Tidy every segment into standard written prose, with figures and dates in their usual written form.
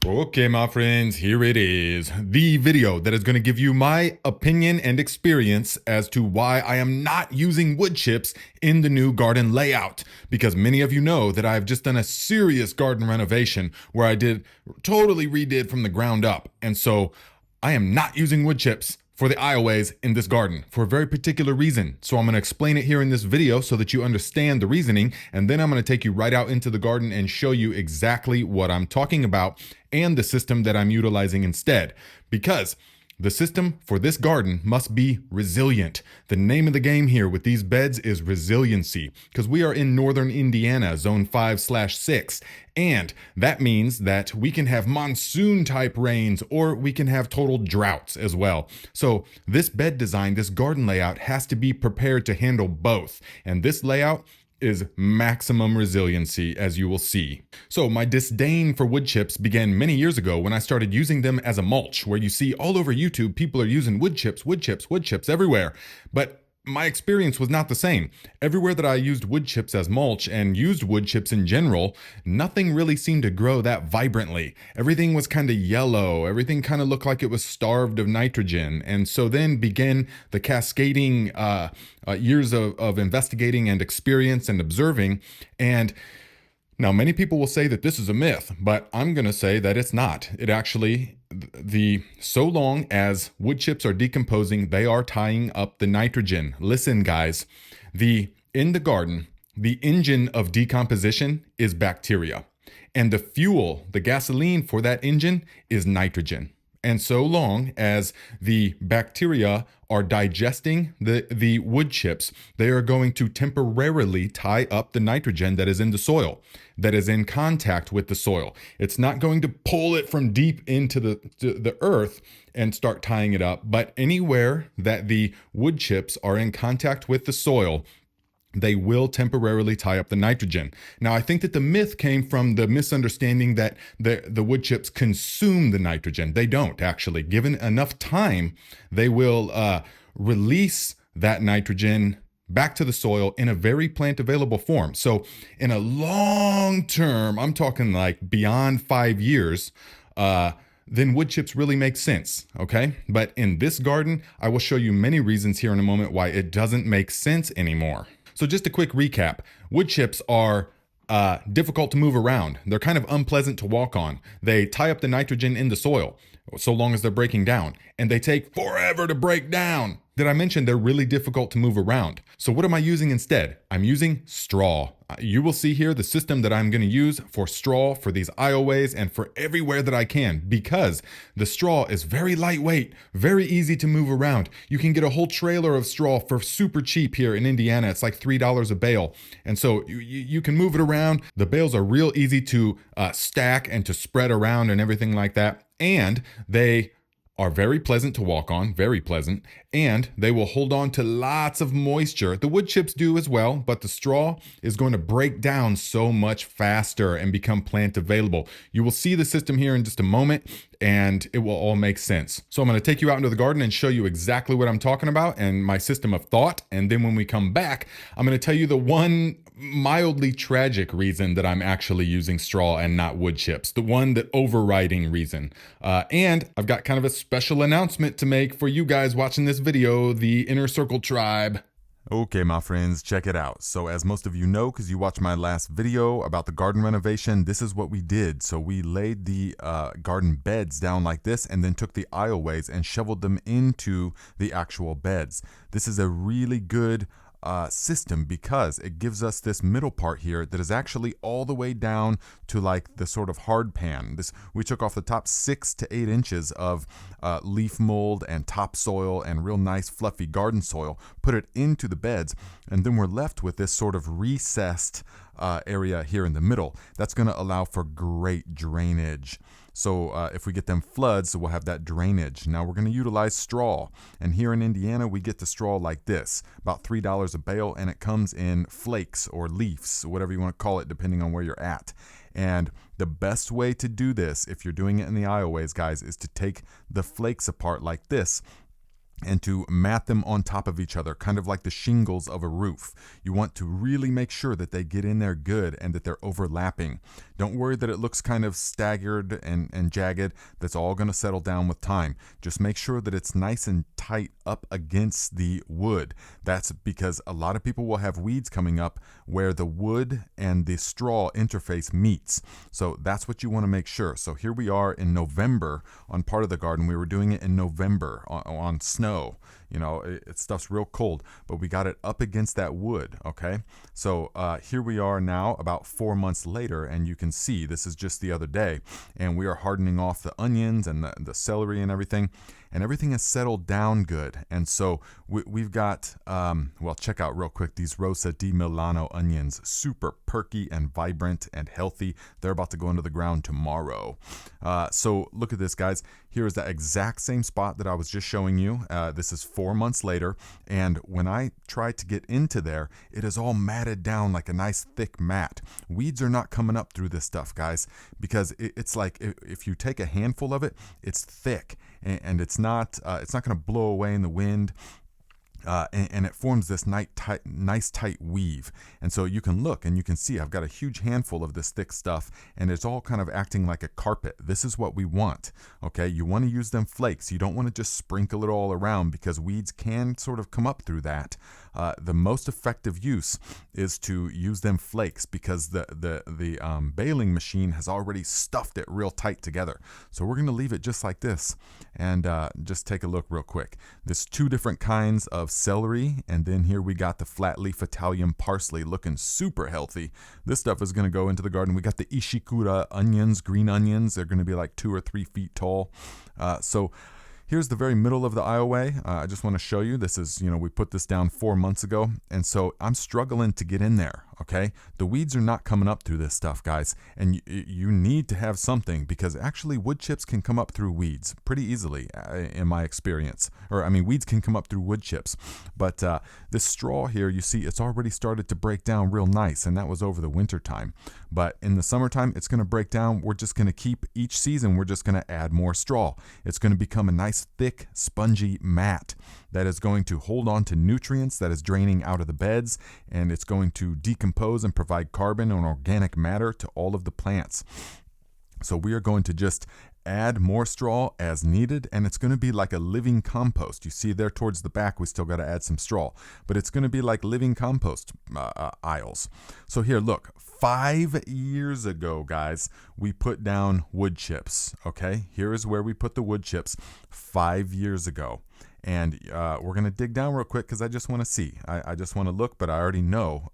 Okay, my friends, here it is. The video that is going to give you my opinion and experience as to why I am not using wood chips in the new garden layout. Because many of you know that I've just done a serious garden renovation where I totally redid from the ground up. And so I am not using wood chips for the aisleways in this garden for a very particular reason. So I'm going to explain it here in this video so that you understand the reasoning, and then I'm going to take you right out into the garden and show you exactly what I'm talking about and the system that I'm utilizing instead. Because the system for this garden must be resilient. The name of the game here with these beds is resiliency, because we are in northern Indiana, zone 5/6. And that means that we can have monsoon type rains or we can have total droughts as well. So this bed design, this garden layout has to be prepared to handle both. And this layout is maximum resiliency, as you will see. So my disdain for wood chips began many years ago when I started using them as a mulch, where you see all over YouTube, people are using wood chips everywhere. But my experience was not the same. Everywhere that I used wood chips as mulch and used wood chips in general, nothing really seemed to grow that vibrantly. Everything was kind of yellow. Everything kind of looked like it was starved of nitrogen. And so then began the cascading years of investigating and experience and observing. And now, many people will say that this is a myth, but I'm going to say that it's not. It actually, so long as wood chips are decomposing, they are tying up the nitrogen. Listen, guys, in the garden, the engine of decomposition is bacteria, and the fuel, the gasoline for that engine is nitrogen. And so long as the bacteria are digesting the wood chips, they are going to temporarily tie up the nitrogen that is in the soil, that is in contact with the soil. It's not going to pull it from deep into the earth and start tying it up, but anywhere that the wood chips are in contact with the soil, they will temporarily tie up the nitrogen. Now, I think that the myth came from the misunderstanding that the wood chips consume the nitrogen. They don't, actually. Given enough time, they will release that nitrogen back to the soil in a very plant available form. So in a long term, I'm talking like beyond 5 years, then wood chips really make sense, okay? But in this garden, I will show you many reasons here in a moment why it doesn't make sense anymore. So just a quick recap. Wood chips are difficult to move around. They're kind of unpleasant to walk on. They tie up the nitrogen in the soil so long as they're breaking down, and they take forever to break down. Did I mention they're really difficult to move around? So what am I using instead? I'm using straw. You will see here the system that I'm going to use for straw for these aisleways and for everywhere that I can, because the straw is very lightweight, very easy to move around. You can get a whole trailer of straw for super cheap here in Indiana. It's like $3 a bale. And so you can move it around. The bales are real easy to stack and to spread around and everything like that. And they are very pleasant to walk on, very pleasant, and they will hold on to lots of moisture. The wood chips do as well, but the straw is going to break down so much faster and become plant available. You will see the system here in just a moment, and it will all make sense. So I'm going to take you out into the garden and show you exactly what I'm talking about and my system of thought. And then when we come back, I'm going to tell you the one mildly tragic reason that I'm actually using straw and not wood chips, the overriding reason. And I've got kind of a special announcement to make for you guys watching this video, the Inner Circle tribe. Okay, my friends, check it out. So as most of you know, because you watched my last video about the garden renovation, this is what we did. So we laid the garden beds down like this and then took the aisleways and shoveled them into the actual beds. This is a really good system because it gives us this middle part here that is actually all the way down to like the sort of hard pan. We took off the top 6 to 8 inches of leaf mold and topsoil and real nice fluffy garden soil, put it into the beds, and then we're left with this sort of recessed area here in the middle. That's going to allow for great drainage. So if we get them floods, we'll have that drainage. Now we're going to utilize straw. And here in Indiana, we get the straw like this, about $3 a bale, and it comes in flakes or leaves, whatever you want to call it, depending on where you're at. And the best way to do this, if you're doing it in the aisleways, guys, is to take the flakes apart like this and to mat them on top of each other, kind of like the shingles of a roof. You want to really make sure that they get in there good and that they're overlapping. Don't worry that it looks kind of staggered and jagged. That's all going to settle down with time. Just make sure that it's nice and tight up against the wood. That's because a lot of people will have weeds coming up where the wood and the straw interface meets. So that's what you want to make sure. So here we are in November on part of the garden. We were doing it in November on snow. You know, stuff's real cold, but we got it up against that wood, okay? So here we are now about 4 months later, and you can see this is just the other day, and we are hardening off the onions and the celery and everything has settled down good. And so we've got, well, check out real quick these Rosa di Milano onions, super perky and vibrant and healthy. They're about to go into the ground tomorrow. So look at this, guys. Here is that exact same spot that I was just showing you. This is 4 months later, and when I try to get into there, it is all matted down like a nice thick mat. Weeds are not coming up through this stuff, guys, because it's like if you take a handful of it, it's thick and it's not going to blow away in the wind. And it forms this nice tight weave. And so you can look and you can see I've got a huge handful of this thick stuff, and it's all kind of acting like a carpet. This is what we want, okay? You want to use them flakes. You don't want to just sprinkle it all around because weeds can sort of come up through that. The most effective use is to use them flakes because the baling machine has already stuffed it real tight together. So we're going to leave it just like this, and just take a look real quick. There's 2 different kinds of celery, and then here we got the flat leaf Italian parsley looking super healthy. This stuff is going to go into the garden. We got the ishikura onions, green onions. They're going to be like 2 or 3 feet tall. So here's the very middle of the aisleway. I just want to show you. This is, we put this down 4 months ago, and so I'm struggling to get in there, okay? The weeds are not coming up through this stuff, guys, and you need to have something because actually wood chips can come up through weeds pretty easily in my experience. Weeds can come up through wood chips, but this straw here, you see, it's already started to break down real nice, and that was over the winter time. But in the summertime, it's going to break down. We're just going to keep each season, we're just going to add more straw. It's going to become a nice thick spongy mat that is going to hold on to nutrients that is draining out of the beds, and it's going to decompose and provide carbon and organic matter to all of the plants. So we are going to just add more straw as needed, and it's going to be like a living compost. You see there towards the back, we still got to add some straw, but it's going to be like living compost aisles. So here, look, 5 years ago, guys, we put down wood chips, okay? Here is where we put the wood chips 5 years ago. And we're going to dig down real quick because I just want to see. I just want to look, but I already know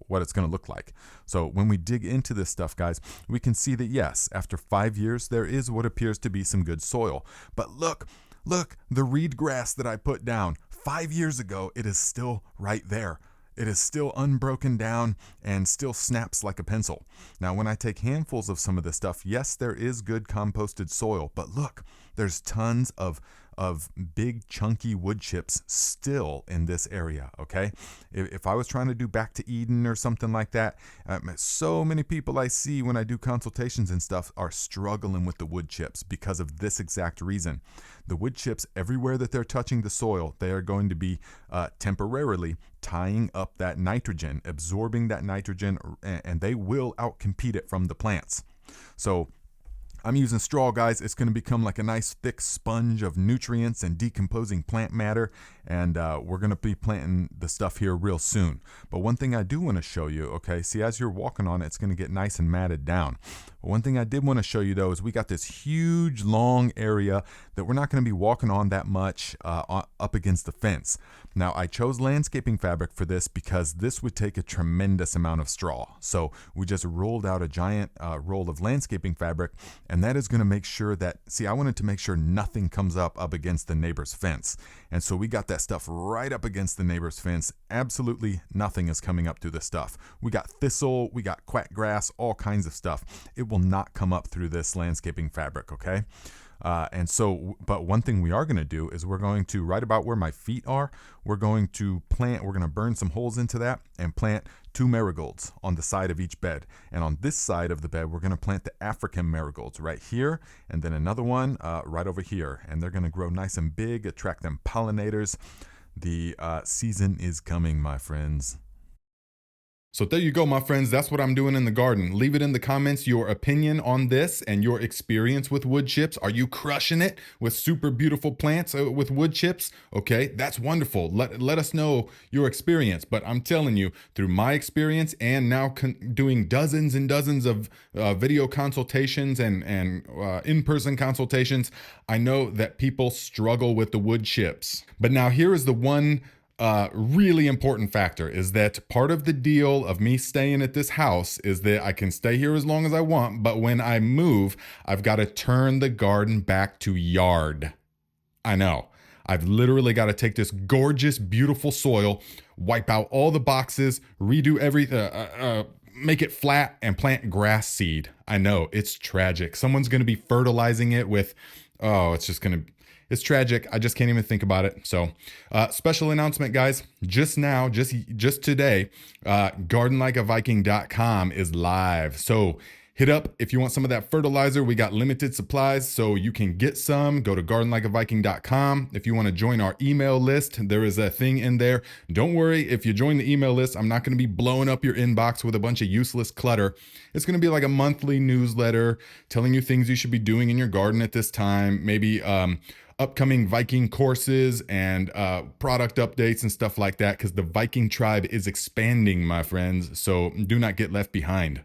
what it's going to look like. So when we dig into this stuff, guys, we can see that, yes, after 5 years, there is what appears to be some good soil. But look, the reed grass that I put down 5 years ago, it is still right there. It is still unbroken down and still snaps like a pencil. Now, when I take handfuls of some of this stuff, yes, there is good composted soil, but look, there's tons of big chunky wood chips still in this area, okay? If I was trying to do Back to Eden or something like that, so many people I see when I do consultations and stuff are struggling with the wood chips because of this exact reason. The wood chips, everywhere that they're touching the soil, they are going to be temporarily tying up that nitrogen, absorbing that nitrogen, and they will outcompete it from the plants. So I'm using straw, guys. It's going to become like a nice thick sponge of nutrients and decomposing plant matter, and we're going to be planting the stuff here real soon. But one thing I do want to show you, okay, see, as you're walking on it, it's going to get nice and matted down. But one thing I did want to show you, though, is we got this huge, long area that we're not going to be walking on that much up against the fence. Now, I chose landscaping fabric for this because this would take a tremendous amount of straw. So we just rolled out a giant roll of landscaping fabric, and that is going to make sure that, see, I wanted to make sure nothing comes up against the neighbor's fence. And so we got that stuff right up against the neighbor's fence. Absolutely nothing is coming up through this stuff. We got thistle, we got quack grass, all kinds of stuff. It will not come up through this landscaping fabric, okay? But one thing we are going to do is we're going to, right about where my feet are, we're going to burn some holes into that and plant 2 marigolds on the side of each bed. And on this side of the bed, we're going to plant the African marigolds right here, and then another one right over here. And they're going to grow nice and big, attract them pollinators. The season is coming, my friends. So there you go, my friends. That's what I'm doing in the garden. Leave it in the comments, your opinion on this and your experience with wood chips. Are you crushing it with super beautiful plants with wood chips? Okay, that's wonderful. Let us know your experience. But I'm telling you, through my experience and now doing dozens and dozens of video consultations and in-person consultations, I know that people struggle with the wood chips. But now here is the one really important factor, is that part of the deal of me staying at this house is that I can stay here as long as I want, but when I move, I've got to turn the garden back to yard. I know. I've literally got to take this gorgeous, beautiful soil, wipe out all the boxes, redo everything, make it flat, and plant grass seed. I know, it's tragic. Someone's going to be fertilizing it with, it's tragic. I just can't even think about it. So, special announcement, guys. Just now, just today, gardenlikeaviking.com is live. So hit up if you want some of that fertilizer. We got limited supplies, so you can get some. Go to gardenlikeaviking.com. If you want to join our email list, there is a thing in there. Don't worry, if you join the email list, I'm not going to be blowing up your inbox with a bunch of useless clutter. It's going to be like a monthly newsletter telling you things you should be doing in your garden at this time. Maybe upcoming Viking courses and product updates and stuff like that, because the Viking tribe is expanding, my friends. So do not get left behind.